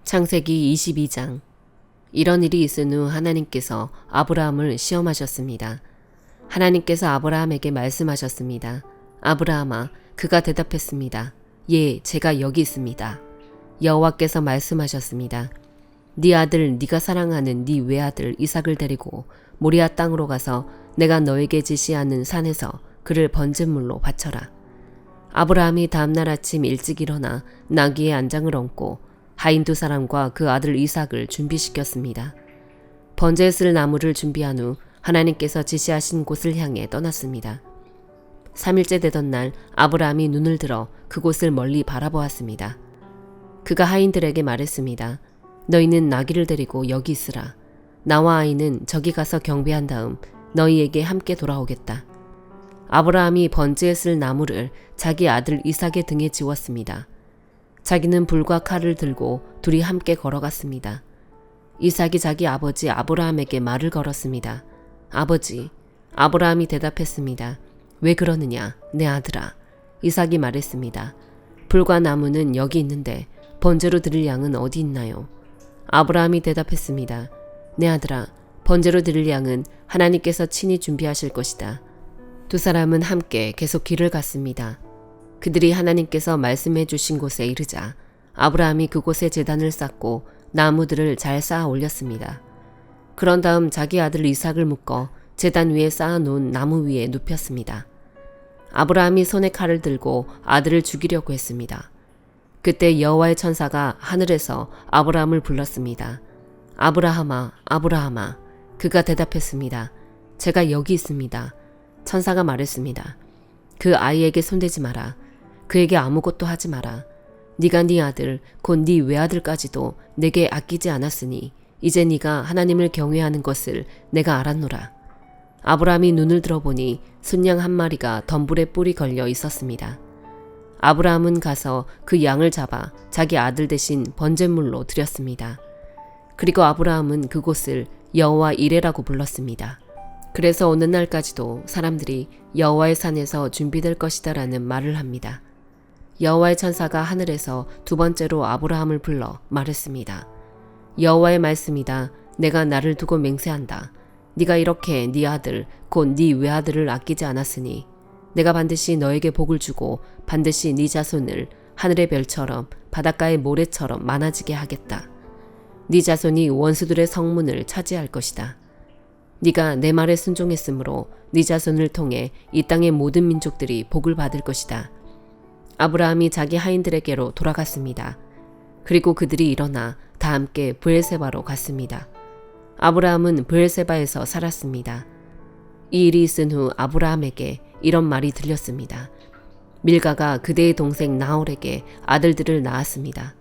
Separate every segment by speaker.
Speaker 1: 창세기 22장. 이런 일이 있은 후 하나님께서 아브라함을 시험하셨습니다. 하나님께서 아브라함에게 말씀하셨습니다. 아브라함아, 그가 대답했습니다. 예, 제가 여기 있습니다. 여호와께서 말씀하셨습니다. 네 아들, 네가 사랑하는 네 외아들 이삭을 데리고 모리아 땅으로 가서 내가 너에게 지시하는 산에서 그를 번제물로 바쳐라. 아브라함이 다음날 아침 일찍 일어나 나귀의 안장을 얹고 하인 두 사람과 그 아들 이삭을 준비시켰습니다. 번제에 쓸 나무를 준비한 후 하나님께서 지시하신 곳을 향해 떠났습니다. 3일째 되던 날 아브라함이 눈을 들어 그곳을 멀리 바라보았습니다. 그가 하인들에게 말했습니다. 너희는 나귀를 데리고 여기 있으라. 나와 아이는 저기 가서 경배한 다음 너희에게 함께 돌아오겠다. 아브라함이 번제에 쓸 나무를 자기 아들 이삭의 등에 지웠습니다. 자기는 불과 칼을 들고 둘이 함께 걸어갔습니다. 이삭이 자기 아버지 아브라함에게 말을 걸었습니다. 아버지. 아브라함이 대답했습니다. 왜 그러느냐, 내 아들아. 이삭이 말했습니다. 불과 나무는 여기 있는데 번제로 드릴 양은 어디 있나요? 아브라함이 대답했습니다. 내 아들아, 번제로 드릴 양은 하나님께서 친히 준비하실 것이다. 두 사람은 함께 계속 길을 갔습니다. 그들이 하나님께서 말씀해 주신 곳에 이르자 아브라함이 그곳에 제단을 쌓고 나무들을 잘 쌓아 올렸습니다. 그런 다음 자기 아들 이삭을 묶어 제단 위에 쌓아 놓은 나무 위에 눕혔습니다. 아브라함이 손에 칼을 들고 아들을 죽이려고 했습니다. 그때 여호와의 천사가 하늘에서 아브라함을 불렀습니다. 아브라함아, 아브라함아. 그가 대답했습니다. 제가 여기 있습니다. 천사가 말했습니다. 그 아이에게 손대지 마라. 그에게 아무것도 하지 마라. 네가 네 아들 곧 네 외아들까지도 내게 아끼지 않았으니 이제 네가 하나님을 경외하는 것을 내가 알았노라. 아브라함이 눈을 들어보니 순양 한 마리가 덤불에 뿔이 걸려 있었습니다. 아브라함은 가서 그 양을 잡아 자기 아들 대신 번제물로 드렸습니다. 그리고 아브라함은 그곳을 여호와 이레라고 불렀습니다. 그래서 오는 날까지도 사람들이 여호와의 산에서 준비될 것이다라는 말을 합니다. 여호와의 천사가 하늘에서 두 번째로 아브라함을 불러 말했습니다. 여호와의 말씀이다. 내가 나를 두고 맹세한다. 네가 이렇게 네 아들 곧 네 외아들을 아끼지 않았으니 내가 반드시 너에게 복을 주고 반드시 네 자손을 하늘의 별처럼 바닷가의 모래처럼 많아지게 하겠다. 네 자손이 원수들의 성문을 차지할 것이다. 네가 내 말에 순종했으므로 네 자손을 통해 이 땅의 모든 민족들이 복을 받을 것이다. 아브라함이 자기 하인들에게로 돌아갔습니다. 그리고 그들이 일어나 다 함께 브엘세바로 갔습니다. 아브라함은 브엘세바에서 살았습니다. 이 일이 있은 후 아브라함에게 이런 말이 들렸습니다. 밀가가 그대의 동생 나홀에게 아들들을 낳았습니다.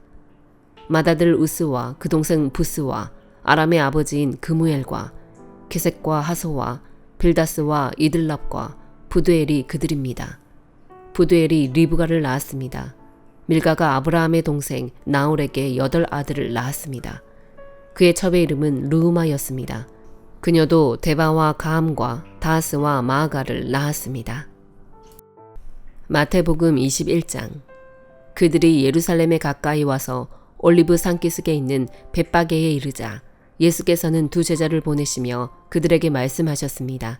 Speaker 1: 맏아들 우스와 그 동생 부스와 아람의 아버지인 그무엘과 게색과 하소와 빌다스와 이들랍과 부두엘이 그들입니다. 부두엘이 리브가를 낳았습니다. 밀가가 아브라함의 동생 나홀에게 8 아들을 낳았습니다. 그의 첩의 이름은 르우마였습니다. 그녀도 데바와 가함과 다하스와 마아가를 낳았습니다. 마태복음 21장. 그들이 예루살렘에 가까이 와서 올리브 산기슭에 있는 벳바게에 이르자 예수께서는 두 제자를 보내시며 그들에게 말씀하셨습니다.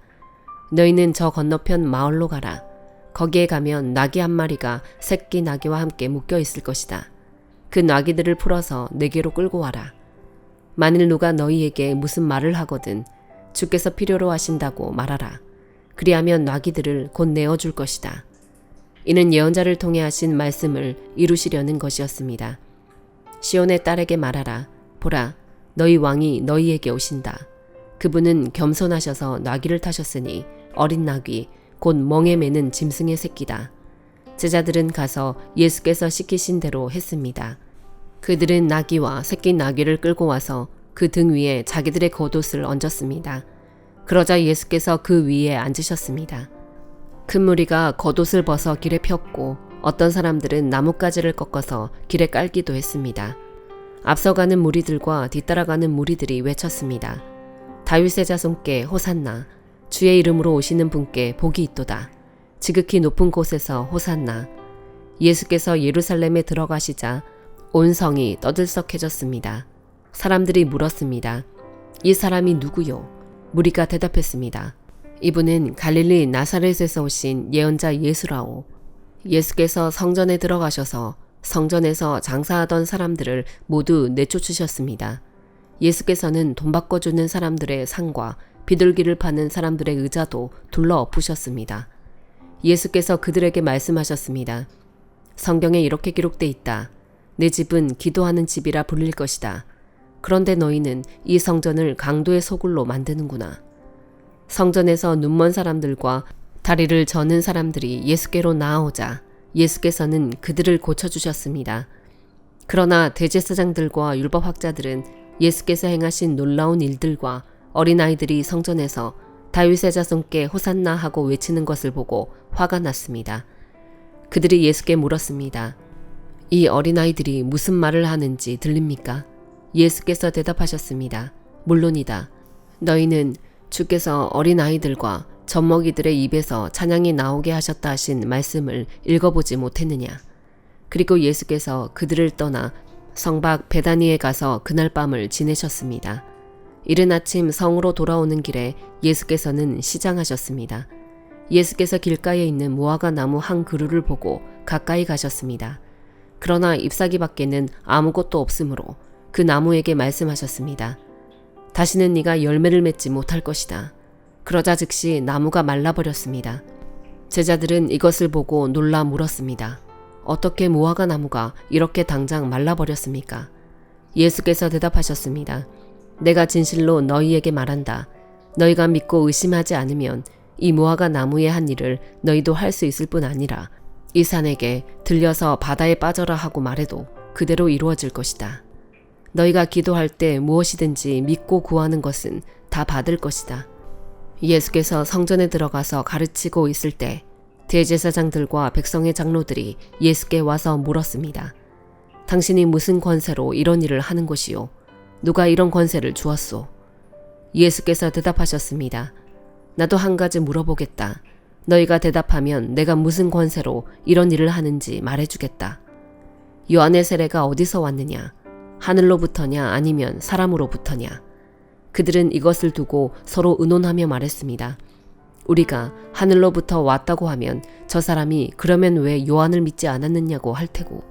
Speaker 1: 너희는 저 건너편 마을로 가라. 거기에 가면 나귀 한 마리가 새끼 나귀와 함께 묶여 있을 것이다. 그 나귀들을 풀어서 내게로 끌고 와라. 만일 누가 너희에게 무슨 말을 하거든 주께서 필요로 하신다고 말하라. 그리하면 나귀들을 곧 내어줄 것이다. 이는 예언자를 통해 하신 말씀을 이루시려는 것이었습니다. 시온의 딸에게 말하라. 보라, 너희 왕이 너희에게 오신다. 그분은 겸손하셔서 나귀를 타셨으니 어린 나귀 곧 멍에 매는 짐승의 새끼다. 제자들은 가서 예수께서 시키신 대로 했습니다. 그들은 나귀와 새끼 나귀를 끌고 와서 그 등 위에 자기들의 겉옷을 얹었습니다. 그러자 예수께서 그 위에 앉으셨습니다. 큰 무리가 겉옷을 벗어 길에 폈고 어떤 사람들은 나뭇가지를 꺾어서 길에 깔기도 했습니다. 앞서가는 무리들과 뒤따라가는 무리들이 외쳤습니다. 다윗의 자손께 호산나, 주의 이름으로 오시는 분께 복이 있도다. 지극히 높은 곳에서 호산나. 예수께서 예루살렘에 들어가시자 온 성이 떠들썩해졌습니다. 사람들이 물었습니다. 이 사람이 누구요? 무리가 대답했습니다. 이분은 갈릴리 나사렛에서 오신 예언자 예수라오. 예수께서 성전에 들어가셔서 성전에서 장사하던 사람들을 모두 내쫓으셨습니다. 예수께서는 돈 바꿔주는 사람들의 상과 비둘기를 파는 사람들의 의자도 둘러 엎으셨습니다. 예수께서 그들에게 말씀하셨습니다. 성경에 이렇게 기록돼 있다. 내 집은 기도하는 집이라 불릴 것이다. 그런데 너희는 이 성전을 강도의 소굴로 만드는구나. 성전에서 눈먼 사람들과 다리를 저는 사람들이 예수께로 나아오자 예수께서는 그들을 고쳐주셨습니다. 그러나 대제사장들과 율법학자들은 예수께서 행하신 놀라운 일들과 어린아이들이 성전에서 다윗의 자손께 호산나 하고 외치는 것을 보고 화가 났습니다. 그들이 예수께 물었습니다. 이 어린아이들이 무슨 말을 하는지 들립니까? 예수께서 대답하셨습니다. 물론이다. 너희는 주께서 어린아이들과 젖먹이들의 입에서 찬양이 나오게 하셨다 하신 말씀을 읽어보지 못했느냐. 그리고 예수께서 그들을 떠나 성박 베다니에 가서 그날 밤을 지내셨습니다. 이른 아침 성으로 돌아오는 길에 예수께서는 시장하셨습니다. 예수께서 길가에 있는 무화과 나무 한 그루를 보고 가까이 가셨습니다. 그러나 잎사귀 밖에는 아무것도 없으므로 그 나무에게 말씀하셨습니다. 다시는 네가 열매를 맺지 못할 것이다. 그러자 즉시 나무가 말라버렸습니다. 제자들은 이것을 보고 놀라 물었습니다. 어떻게 무화과 나무가 이렇게 당장 말라버렸습니까? 예수께서 대답하셨습니다. 내가 진실로 너희에게 말한다. 너희가 믿고 의심하지 않으면 이 무화과 나무의 한 일을 너희도 할 수 있을 뿐 아니라 이 산에게 들려서 바다에 빠져라 하고 말해도 그대로 이루어질 것이다. 너희가 기도할 때 무엇이든지 믿고 구하는 것은 다 받을 것이다. 예수께서 성전에 들어가서 가르치고 있을 때 대제사장들과 백성의 장로들이 예수께 와서 물었습니다. 당신이 무슨 권세로 이런 일을 하는 것이요? 누가 이런 권세를 주었소? 예수께서 대답하셨습니다. 나도 한 가지 물어보겠다. 너희가 대답하면 내가 무슨 권세로 이런 일을 하는지 말해주겠다. 요한의 세례가 어디서 왔느냐? 하늘로부터냐 아니면 사람으로부터냐? 그들은 이것을 두고 서로 의논하며 말했습니다. 우리가 하늘로부터 왔다고 하면 저 사람이 그러면 왜 요한을 믿지 않았느냐고 할 테고,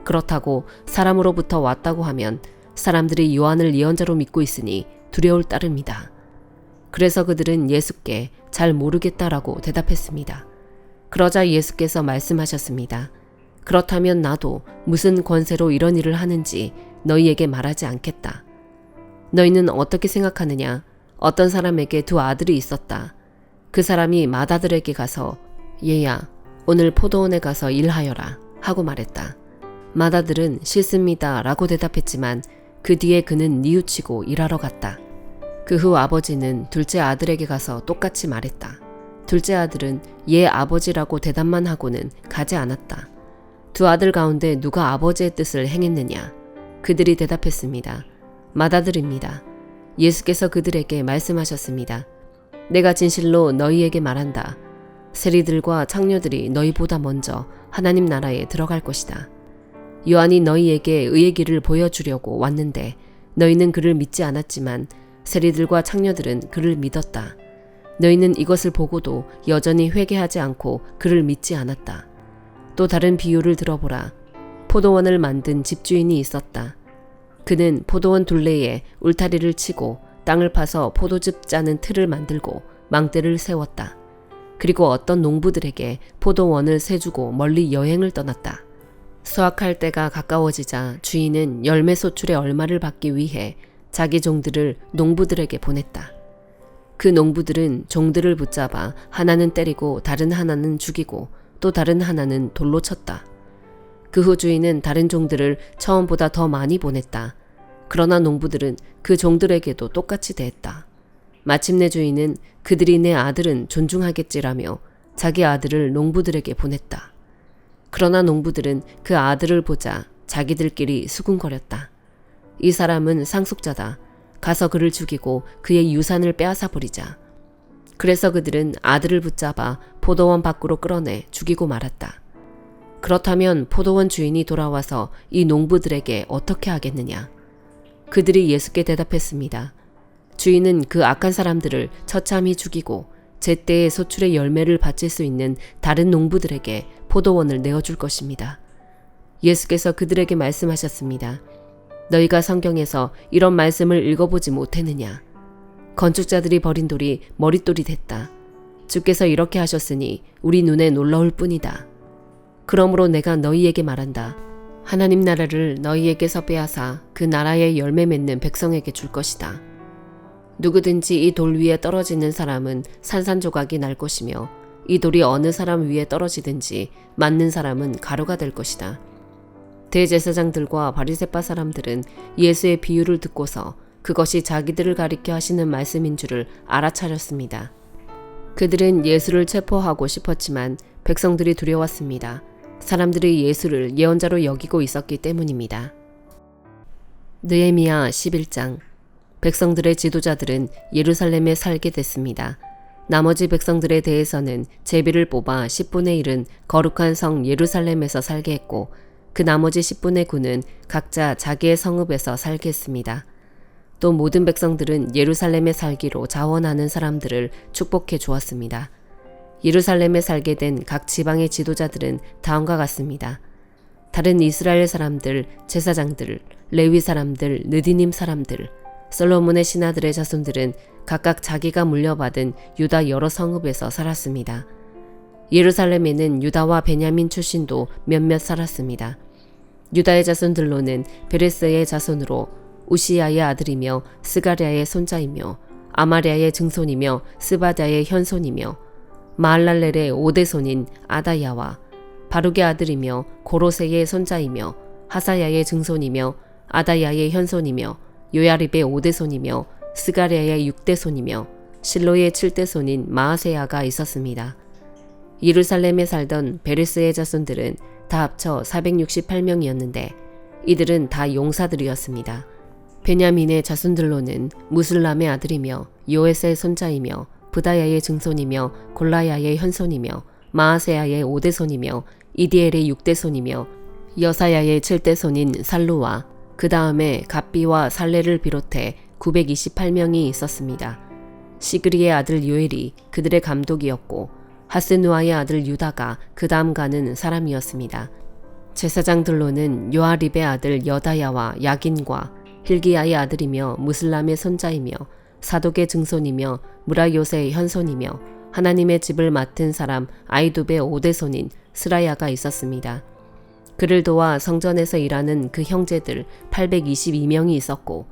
Speaker 1: 그렇다고 사람으로부터 왔다고 하면 사람들이 요한을 예언자로 믿고 있으니 두려울 따름이다. 그래서 그들은 예수께 잘 모르겠다라고 대답했습니다. 그러자 예수께서 말씀하셨습니다. 그렇다면 나도 무슨 권세로 이런 일을 하는지 너희에게 말하지 않겠다. 너희는 어떻게 생각하느냐? 어떤 사람에게 두 아들이 있었다. 그 사람이 맏아들에게 가서 얘야, 오늘 포도원에 가서 일하여라 하고 말했다. 맏아들은 싫습니다 라고 대답했지만 그 뒤에 그는 뉘우치고 일하러 갔다. 그 후 아버지는 둘째 아들에게 가서 똑같이 말했다. 둘째 아들은 얘 아버지라고 대답만 하고는 가지 않았다. 두 아들 가운데 누가 아버지의 뜻을 행했느냐? 그들이 대답했습니다. 맏아들입니다. 예수께서 그들에게 말씀하셨습니다. 내가 진실로 너희에게 말한다. 세리들과 창녀들이 너희보다 먼저 하나님 나라에 들어갈 것이다. 요한이 너희에게 의의 길을 보여주려고 왔는데 너희는 그를 믿지 않았지만 세리들과 창녀들은 그를 믿었다. 너희는 이것을 보고도 여전히 회개하지 않고 그를 믿지 않았다. 또 다른 비유를 들어보라. 포도원을 만든 집주인이 있었다. 그는 포도원 둘레에 울타리를 치고 땅을 파서 포도즙 짜는 틀을 만들고 망대를 세웠다. 그리고 어떤 농부들에게 포도원을 세주고 멀리 여행을 떠났다. 수확할 때가 가까워지자 주인은 열매 소출의 얼마를 받기 위해 자기 종들을 농부들에게 보냈다. 그 농부들은 종들을 붙잡아 하나는 때리고 다른 하나는 죽이고 또 다른 하나는 돌로 쳤다. 그 후 주인은 다른 종들을 처음보다 더 많이 보냈다. 그러나 농부들은 그 종들에게도 똑같이 대했다. 마침내 주인은 그들이 내 아들은 존중하겠지라며 자기 아들을 농부들에게 보냈다. 그러나 농부들은 그 아들을 보자 자기들끼리 수군거렸다. 이 사람은 상속자다. 가서 그를 죽이고 그의 유산을 빼앗아 버리자. 그래서 그들은 아들을 붙잡아 포도원 밖으로 끌어내 죽이고 말았다. 그렇다면 포도원 주인이 돌아와서 이 농부들에게 어떻게 하겠느냐? 그들이 예수께 대답했습니다. 주인은 그 악한 사람들을 처참히 죽이고 제때에 소출의 열매를 바칠 수 있는 다른 농부들에게 포도원을 내어줄 것입니다. 예수께서 그들에게 말씀하셨습니다. 너희가 성경에서 이런 말씀을 읽어보지 못했느냐? 건축자들이 버린 돌이 머릿돌이 됐다. 주께서 이렇게 하셨으니 우리 눈에 놀라울 뿐이다. 그러므로 내가 너희에게 말한다. 하나님 나라를 너희에게서 빼앗아 그 나라의 열매 맺는 백성에게 줄 것이다. 누구든지 이 돌 위에 떨어지는 사람은 산산조각이 날 것이며 이 돌이 어느 사람 위에 떨어지든지 맞는 사람은 가루가 될 것이다. 대제사장들과 바리새파 사람들은 예수의 비유를 듣고서 그것이 자기들을 가리켜 하시는 말씀인 줄을 알아차렸습니다. 그들은 예수를 체포하고 싶었지만 백성들이 두려웠습니다. 사람들이 예수를 예언자로 여기고 있었기 때문입니다. 느헤미야 11장. 백성들의 지도자들은 예루살렘에 살게 됐습니다. 나머지 백성들에 대해서는 제비를 뽑아 10분의 1은 거룩한 성 예루살렘에서 살게 했고 그 나머지 10분의 9는 각자 자기의 성읍에서 살게 했습니다. 또 모든 백성들은 예루살렘에 살기로 자원하는 사람들을 축복해 주었습니다. 예루살렘에 살게 된 각 지방의 지도자들은 다음과 같습니다. 다른 이스라엘 사람들, 제사장들, 레위 사람들, 느디님 사람들, 솔로몬의 신하들의 자손들은 각각 자기가 물려받은 유다 여러 성읍에서 살았습니다. 예루살렘에는 유다와 베냐민 출신도 몇몇 살았습니다. 유다의 자손들로는 베레스의 자손으로 우시야의 아들이며 스가랴의 손자이며 아마랴의 증손이며 스바랴의 현손이며 마할랄렐의 5대 손인 아다야와 바룩의 아들이며 고로세의 손자이며 하사야의 증손이며 아다야의 현손이며 요야립의 5대 손이며 스가랴의 6대 손이며 실로의 7대 손인 마아세야가 있었습니다. 예루살렘에 살던 베레스의 자손들은 다 합쳐 468명이었는데 이들은 다 용사들이었습니다. 베냐민의 자손들로는 무슬람의 아들이며 요에스의 손자이며 부다야의 증손이며 골라야의 현손이며 마아세야의 5대 손이며 이디엘의 6대 손이며 여사야의 7대 손인 살루와 그 다음에 갑비와 살레를 비롯해 928명이 있었습니다. 시그리의 아들 요엘이 그들의 감독이었고 하스누아의 아들 유다가 그 다음 가는 사람이었습니다. 제사장들로는 요아립의 아들 여다야와 야긴과 힐기야의 아들이며 무슬람의 손자이며 사독의 증손이며 무라요세의 현손이며 하나님의 집을 맡은 사람 아이둡의 5대 손인 스라야가 있었습니다. 그를 도와 성전에서 일하는 그 형제들 822명이 있었고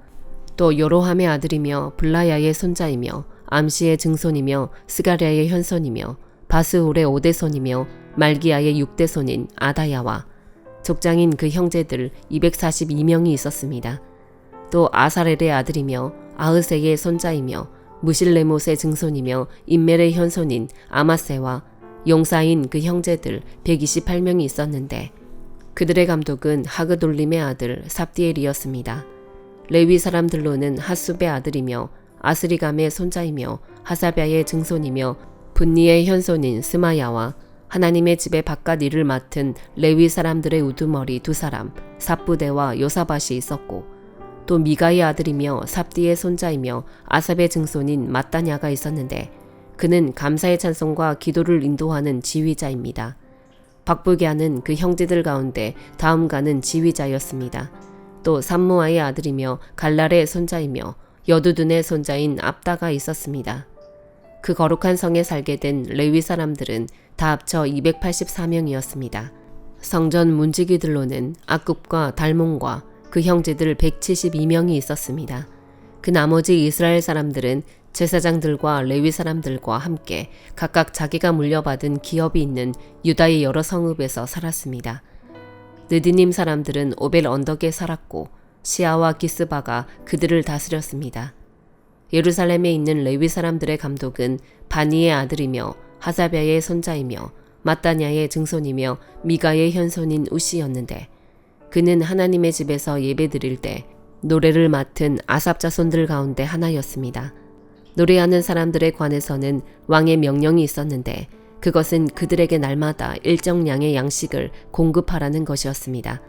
Speaker 1: 또 요로함의 아들이며 블라야의 손자이며 암시의 증손이며 스가랴의 현손이며 바스홀의 5대 손이며 말기야의 6대 손인 아다야와 족장인 그 형제들 242명이 있었습니다. 또 아사렐의 아들이며 아흐세의 손자이며 무실레못의 증손이며 인멜의 현손인 아마세와 용사인 그 형제들 128명이 있었는데 그들의 감독은 하그돌림의 아들 삽디엘이었습니다. 레위 사람들로는 하숲의 아들이며 아스리감의 손자이며 하사랴의 증손이며 분니의 현손인 스마야와 하나님의 집의 바깥 일을 맡은 레위 사람들의 우두머리 2사람 삽부대와 요사밭이 있었고 또 미가의 아들이며 삽디의 손자이며 아삽의 증손인 마따냐가 있었는데 그는 감사의 찬송과 기도를 인도하는 지휘자입니다. 박불게하는 그 형제들 가운데 다음가는 지휘자였습니다. 또 삼무아의 아들이며 갈랄의 손자이며 여두둔의 손자인 압다가 있었습니다. 그 거룩한 성에 살게 된 레위 사람들은 다 합쳐 284명이었습니다. 성전 문지기들로는 악굽과 달몬과 그 형제들 172명이 있었습니다. 그 나머지 이스라엘 사람들은 제사장들과 레위 사람들과 함께 각각 자기가 물려받은 기업이 있는 유다의 여러 성읍에서 살았습니다. 느디님 사람들은 오벨 언덕에 살았고 시아와 기스바가 그들을 다스렸습니다. 예루살렘에 있는 레위 사람들의 감독은 바니의 아들이며 하사랴의 손자이며 마따냐의 증손이며 미가의 현손인 우시였는데 그는 하나님의 집에서 예배드릴 때 노래를 맡은 아삽 자손들 가운데 하나였습니다. 노래하는 사람들에 관해서는 왕의 명령이 있었는데 그것은 그들에게 날마다 일정량의 양식을 공급하라는 것이었습니다.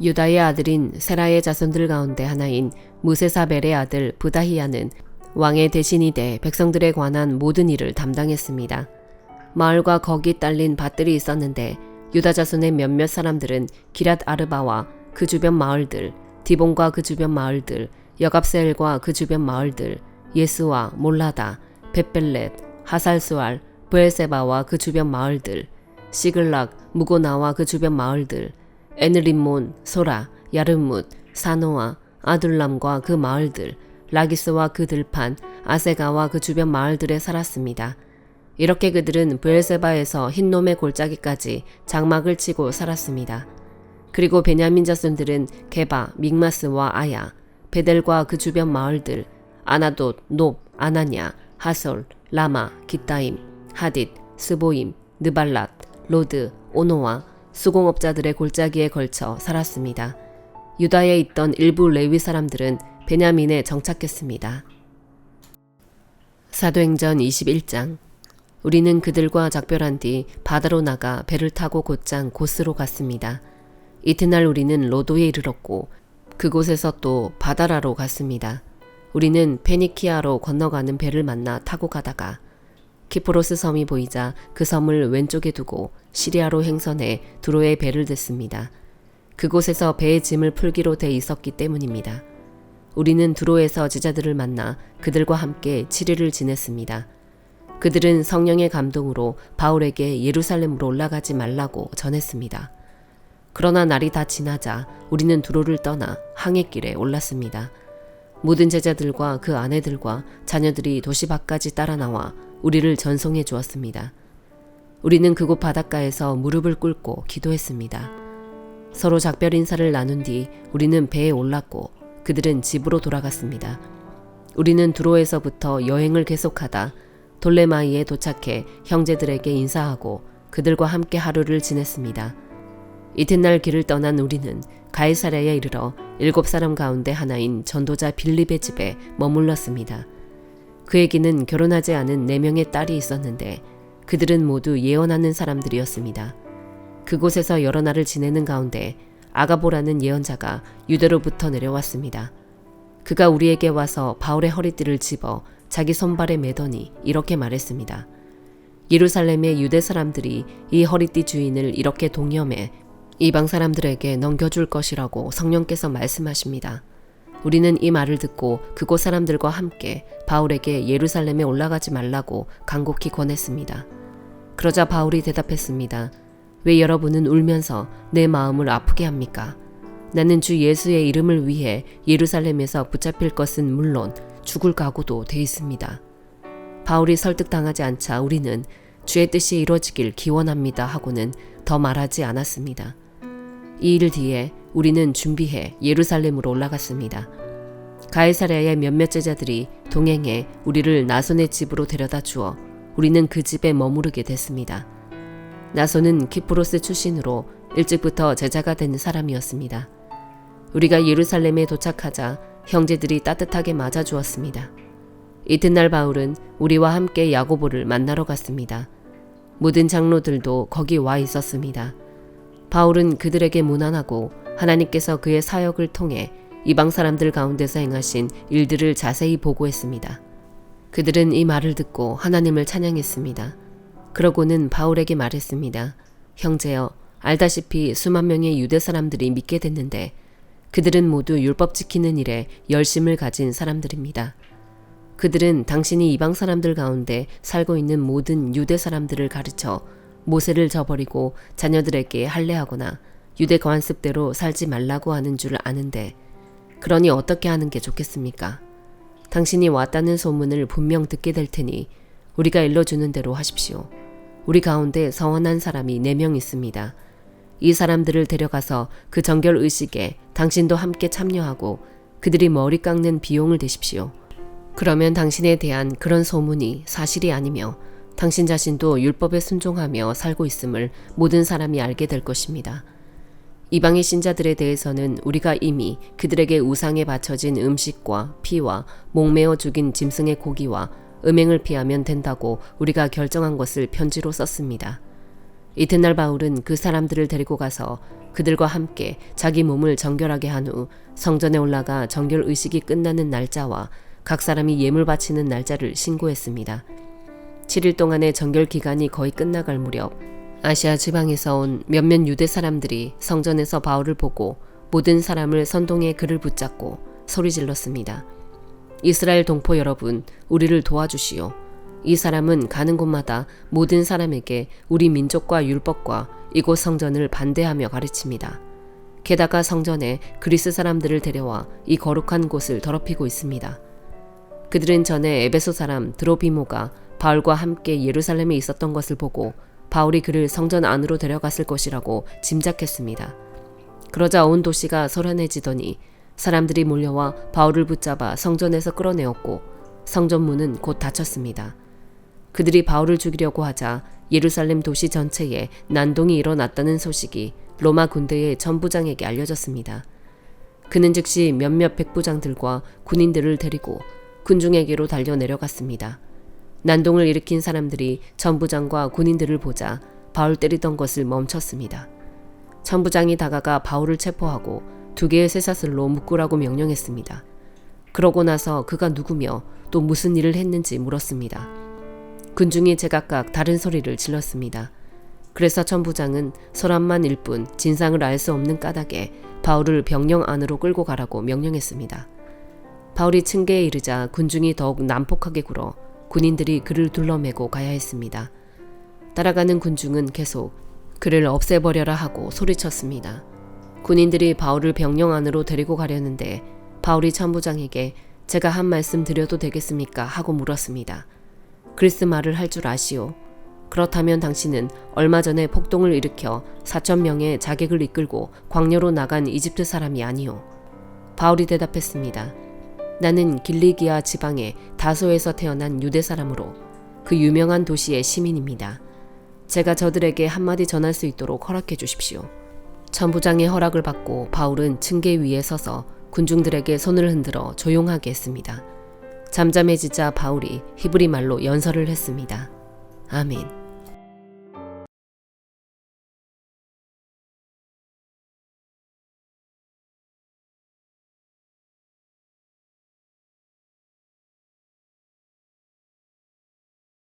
Speaker 1: 유다의 아들인 세라의 자손들 가운데 하나인 무세사벨의 아들 부다히야는 왕의 대신이 돼 백성들에 관한 모든 일을 담당했습니다. 마을과 거기 딸린 밭들이 있었는데 유다 자손의 몇몇 사람들은 기랏 아르바와 그 주변 마을들, 디본과 그 주변 마을들, 여갑세엘과 그 주변 마을들, 예스와 몰라다, 벳벨렛, 하살수알, 브엘세바와 그 주변 마을들, 시글락, 무고나와 그 주변 마을들, 에느림몬, 소라, 야르뭇, 사노아, 아둘람과 그 마을들, 라기스와 그 들판, 아세가와 그 주변 마을들에 살았습니다. 이렇게 그들은 브엘세바에서 흰놈의 골짜기까지 장막을 치고 살았습니다. 그리고 베냐민 자손들은 게바, 믹마스와 아야, 베델과 그 주변 마을들, 아나돗, 높, 아나냐, 하솔, 라마, 기타임, 하딧, 스보임, 느발랏, 로드, 오노와 수공업자들의 골짜기에 걸쳐 살았습니다. 유다에 있던 일부 레위 사람들은 베냐민에 정착했습니다. 사도행전 21장. 우리는 그들과 작별한 뒤 바다로 나가 배를 타고 곧장 고스로 갔습니다. 이튿날 우리는 로도에 이르렀고 그곳에서 또 바다라로 갔습니다. 우리는 페니키아로 건너가는 배를 만나 타고 가다가 키프로스 섬이 보이자 그 섬을 왼쪽에 두고 시리아로 행선해 두로에 배를 댔습니다. 그곳에서 배의 짐을 풀기로 돼 있었기 때문입니다. 우리는 두로에서 제자들을 만나 그들과 함께 7일을 지냈습니다. 그들은 성령의 감동으로 바울에게 예루살렘으로 올라가지 말라고 전했습니다. 그러나 날이 다 지나자 우리는 두로를 떠나 항해길에 올랐습니다. 모든 제자들과 그 아내들과 자녀들이 도시 밖까지 따라 나와 우리를 전송해 주었습니다. 우리는 그곳 바닷가에서 무릎을 꿇고 기도했습니다. 서로 작별 인사를 나눈 뒤 우리는 배에 올랐고 그들은 집으로 돌아갔습니다. 우리는 두로에서부터 여행을 계속하다 돌레마이에 도착해 형제들에게 인사하고 그들과 함께 하루를 지냈습니다. 이튿날 길을 떠난 우리는 가이사랴에 이르러 7사람 가운데 하나인 전도자 빌립의 집에 머물렀습니다. 그에게는 결혼하지 않은 4명의 딸이 있었는데 그들은 모두 예언하는 사람들이었습니다. 그곳에서 여러 날을 지내는 가운데 아가보라는 예언자가 유대로부터 내려왔습니다. 그가 우리에게 와서 바울의 허리띠를 집어 자기 손발에 매더니 이렇게 말했습니다. 예루살렘의 유대 사람들이 이 허리띠 주인을 이렇게 동염해 이방 사람들에게 넘겨줄 것이라고 성령께서 말씀하십니다. 우리는 이 말을 듣고 그곳 사람들과 함께 바울에게 예루살렘에 올라가지 말라고 간곡히 권했습니다. 그러자 바울이 대답했습니다. 왜 여러분은 울면서 내 마음을 아프게 합니까? 나는 주 예수의 이름을 위해 예루살렘에서 붙잡힐 것은 물론 죽을 각오도 돼 있습니다. 바울이 설득당하지 않자 우리는 주의 뜻이 이루어지길 기원합니다 하고는 더 말하지 않았습니다. 이 일 뒤에 우리는 준비해 예루살렘으로 올라갔습니다. 가이사랴의 몇몇 제자들이 동행해 우리를 나손의 집으로 데려다 주어 우리는 그 집에 머무르게 됐습니다. 나손은 키프로스 출신으로 일찍부터 제자가 된 사람이었습니다. 우리가 예루살렘에 도착하자 형제들이 따뜻하게 맞아주었습니다. 이튿날 바울은 우리와 함께 야고보를 만나러 갔습니다. 모든 장로들도 거기 와 있었습니다. 바울은 그들에게 문안하고 하나님께서 그의 사역을 통해 이방 사람들 가운데서 행하신 일들을 자세히 보고했습니다. 그들은 이 말을 듣고 하나님을 찬양했습니다. 그러고는 바울에게 말했습니다. 형제여, 알다시피 수만 명의 유대 사람들이 믿게 됐는데 그들은 모두 율법 지키는 일에 열심을 가진 사람들입니다. 그들은 당신이 이방 사람들 가운데 살고 있는 모든 유대 사람들을 가르쳐 모세를 저버리고 자녀들에게 할례하거나 유대 관습대로 살지 말라고 하는 줄 아는데 그러니 어떻게 하는 게 좋겠습니까? 당신이 왔다는 소문을 분명 듣게 될 테니 우리가 일러주는 대로 하십시오. 우리 가운데 서원한 사람이 4명 있습니다. 이 사람들을 데려가서 그 정결 의식에 당신도 함께 참여하고 그들이 머리 깎는 비용을 대십시오. 그러면 당신에 대한 그런 소문이 사실이 아니며 당신 자신도 율법에 순종하며 살고 있음을 모든 사람이 알게 될 것입니다. 이방의 신자들에 대해서는 우리가 이미 그들에게 우상에 바쳐진 음식과 피와 목매어 죽인 짐승의 고기와 음행을 피하면 된다고 우리가 결정한 것을 편지로 썼습니다. 이튿날 바울은 그 사람들을 데리고 가서 그들과 함께 자기 몸을 정결하게 한 후 성전에 올라가 정결 의식이 끝나는 날짜와 각 사람이 예물 바치는 날짜를 신고했습니다. 7일 동안의 정결 기간이 거의 끝나갈 무렵 아시아 지방에서 온 몇몇 유대 사람들이 성전에서 바울을 보고 모든 사람을 선동에 그를 붙잡고 소리 질렀습니다. 이스라엘 동포 여러분, 우리를 도와주시오. 이 사람은 가는 곳마다 모든 사람에게 우리 민족과 율법과 이곳 성전을 반대하며 가르칩니다. 게다가 성전에 그리스 사람들을 데려와 이 거룩한 곳을 더럽히고 있습니다. 그들은 전에 에베소 사람 드로비모가 바울과 함께 예루살렘에 있었던 것을 보고 바울이 그를 성전 안으로 데려갔을 것이라고 짐작했습니다. 그러자 온 도시가 소란해지더니 사람들이 몰려와 바울을 붙잡아 성전에서 끌어내었고 성전 문은 곧 닫혔습니다. 그들이 바울을 죽이려고 하자 예루살렘 도시 전체에 난동이 일어났다는 소식이 로마 군대의 전부장에게 알려졌습니다. 그는 즉시 몇몇 백부장들과 군인들을 데리고 군중에게로 달려 내려갔습니다. 난동을 일으킨 사람들이 전부장과 군인들을 보자 바울 때리던 것을 멈췄습니다. 전부장이 다가가 바울을 체포하고 2개의 쇠사슬로 묶으라고 명령했습니다. 그러고 나서 그가 누구며 또 무슨 일을 했는지 물었습니다. 군중이 제각각 다른 소리를 질렀습니다. 그래서 전부장은 소란만 일 뿐 진상을 알 수 없는 까닭에 바울을 병영 안으로 끌고 가라고 명령했습니다. 바울이 층계에 이르자 군중이 더욱 난폭하게 굴어 군인들이 그를 둘러매고 가야 했습니다. 따라가는 군중은 계속 그를 없애버려라 하고 소리쳤습니다. 군인들이 바울을 병영 안으로 데리고 가려는데 바울이 천부장에게 제가 한 말씀 드려도 되겠습니까? 하고 물었습니다. 그리스 말을 할 줄 아시오? 그렇다면 당신은 얼마 전에 폭동을 일으켜 4,000명의 자객을 이끌고 광야로 나간 이집트 사람이 아니오. 바울이 대답했습니다. 나는 길리기아 지방의 다소에서 태어난 유대 사람으로 그 유명한 도시의 시민입니다. 제가 저들에게 한마디 전할 수 있도록 허락해 주십시오. 천부장의 허락을 받고 바울은 층계 위에 서서 군중들에게 손을 흔들어 조용하게 했습니다. 잠잠해지자 바울이 히브리 말로 연설을 했습니다. 아멘.